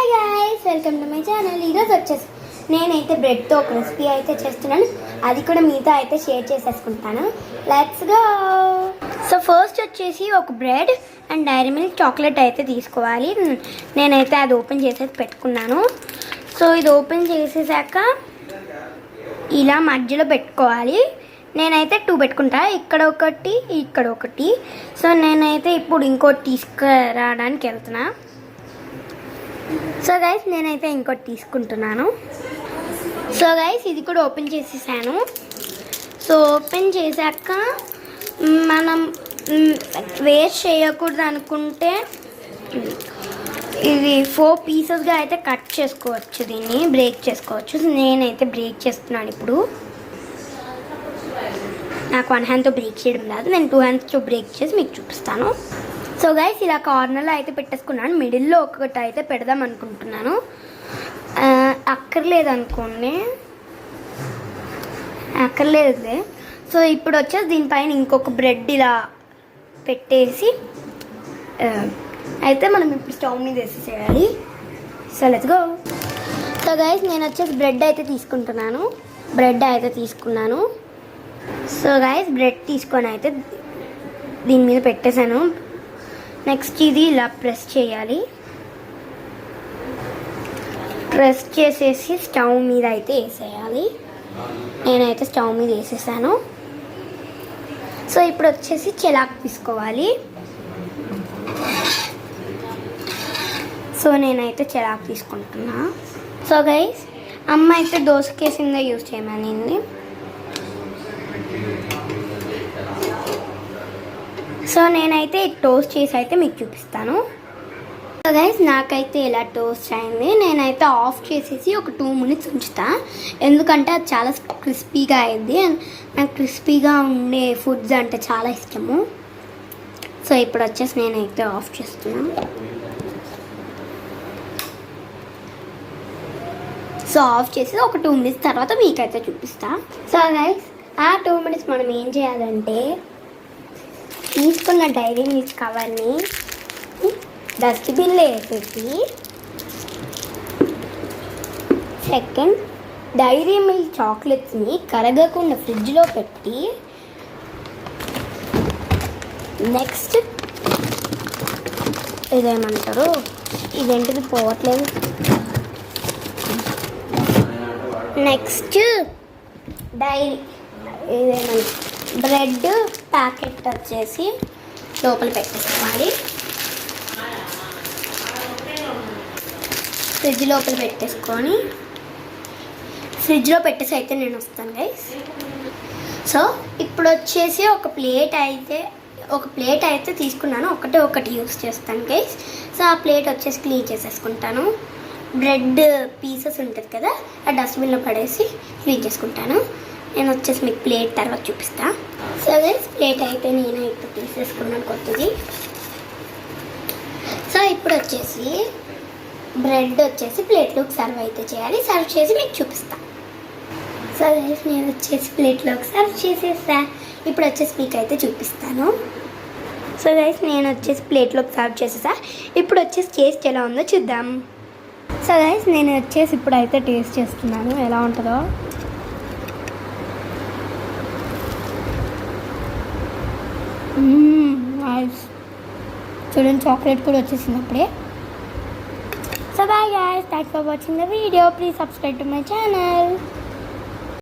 Hi guys, welcome to my channel. ఈరోజు వచ్చేసి నేనైతే బ్రెడ్తో ఒక రెసిపీ అయితే చేస్తున్నాను. అది కూడా మీతో అయితే షేర్ చేసేసుకుంటాను. Let's go. సో ఫస్ట్ వచ్చేసి ఒక bread and Dairy Milk chocolate అయితే తీసుకోవాలి. నేనైతే అది ఓపెన్ చేసేసి పెట్టుకున్నాను. సో ఇది ఓపెన్ చేసేసాక ఇలా మధ్యలో పెట్టుకోవాలి. నేనైతే 2 పెట్టుకుంటా, ఇక్కడ ఒకటి ఇక్కడ ఒకటి. సో నేనైతే ఇప్పుడు ఇంకోటి తీసుకురావడానికి వెళ్తున్నా. సో గైస్ నేనైతే ఇంకోటి తీసుకుంటున్నాను. సో గైస్ ఇది కూడా ఓపెన్ చేసేసాను. సో ఓపెన్ చేశాక మనం వేస్ట్ చేయకూడదు అనుకుంటే ఇది 4 పీసెస్గా అయితే కట్ చేసుకోవచ్చు, దీన్ని బ్రేక్ చేసుకోవచ్చు. నేనైతే బ్రేక్ చేస్తున్నాను. ఇప్పుడు నాకు 1 హ్యాండ్తో బ్రేక్ చేయడం రాదు, నేను 2 హ్యాండ్స్తో బ్రేక్ చేసి మీకు చూపిస్తాను. సో గైస్ ఇలా కార్నర్లో అయితే పెట్టేసుకున్నాను. మిడిల్లో ఒకటి అయితే పెడదాం అనుకుంటున్నాను. అక్కర్లేదు అనుకోండి, అక్కర్లేదు. సో ఇప్పుడు వచ్చేసి దీనిపైన ఇంకొక బ్రెడ్ ఇలా పెట్టేసి అయితే మనం ఇప్పుడు స్టవ్ మీద వేసేసేయాలి. So let's go. So guys నేను వచ్చేసి బ్రెడ్ అయితే తీసుకున్నాను. సో గైస్ బ్రెడ్ తీసుకొని అయితే దీని మీద పెట్టేశాను. నెక్స్ట్ ఇది ఇలా ప్రెస్ చేయాలి. ప్రెస్ చేసేసి స్టవ్ మీద అయితే వేసేయాలి. నేనైతే స్టవ్ మీద వేసేసాను. సో ఇప్పుడు వచ్చేసి చెలాక్ తీసుకోవాలి. సో నేనైతే చెలాక్ తీసుకుంటున్నా. సో గైస్ అమ్మ అయితే దోసకేసిందే యూజ్ చేయమనింది. సో నేనైతే టోస్ట్ చేసి అయితే మీకు చూపిస్తాను. సో గైస్ నాకైతే ఇలా టోస్ట్ అయింది. నేనైతే ఆఫ్ చేసేసి ఒక 2 మినిట్స్ ఉంచుతా, ఎందుకంటే అది చాలా క్రిస్పీగా అయింది. నాకు క్రిస్పీగా ఉండే ఫుడ్స్ అంటే చాలా ఇష్టము. సో ఇప్పుడు వచ్చేసి నేనైతే ఆఫ్ చేస్తున్నాను. సో ఆఫ్ చేసి ఒక 2 మినిట్స్ తర్వాత మీకైతే చూపిస్తా. సో గైస్ ఆ 2 మినిట్స్ మనం ఏం చేయాలంటే తీసుకున్న డైరీ మిల్క్ కవర్ని డస్ట్బిన్లో వేసేసి సెకండ్ డైరీ మిల్క్ చాక్లెట్స్ని కరగకుండా ఫ్రిడ్జ్లో పెట్టి నెక్స్ట్ ఇదేమంటారు, ఇదేంటిది పోవట్లేదు. నెక్స్ట్ డైరీ ఇదేమంటారు బ్రెడ్ ప్యాకెట్ వచ్చేసి లోపల పెట్టేసుకోవాలి. ఫ్రిడ్జ్ లోపల పెట్టేసుకొని ఫ్రిడ్జ్లో పెట్టేసి అయితే నేను వస్తాను గైస్. సో ఇప్పుడు వచ్చేసి ఒక ప్లేట్ అయితే తీసుకున్నాను. ఒకటి యూస్ చేస్తాను గైస్. సో ఆ ప్లేట్ వచ్చేసి క్లీన్ చేసేసుకుంటాను. బ్రెడ్ పీసెస్ ఉంటుంది కదా, ఆ డస్ట్బిన్లో పడేసి క్లీన్ చేసుకుంటాను. నేను వచ్చేసి మీకు ప్లేట్ తర్వాత చూపిస్తా. సో గైస్ ప్లేట్ అయితే నేను ఇప్పుడు తీసేసుకున్నాను కొత్తది. సో ఇప్పుడు వచ్చేసి బ్రెడ్ వచ్చేసి ప్లేట్లోకి సర్వ్ అయితే చేయాలి. సర్వ్ చేసి మీకు చూపిస్తా. సో గైస్ నేను వచ్చేసి ప్లేట్లోకి సర్వ్ చేసేసా. ఇప్పుడు వచ్చేసి మీకు అయితే చూపిస్తాను. సో గైస్ నేను వచ్చేసి ప్లేట్లోకి సర్వ్ చేసేసా. ఇప్పుడు వచ్చేసి టేస్ట్ ఎలా ఉందో చూద్దాం. సో గైస్ నేను వచ్చేసి ఇప్పుడు అయితే టేస్ట్ చేస్తున్నాను ఎలా ఉంటుందో. చూడండి చాక్లెట్ కూడా వచ్చేసింది అప్పుడే. So bye guys, thanks for watching the video. Please subscribe to my channel.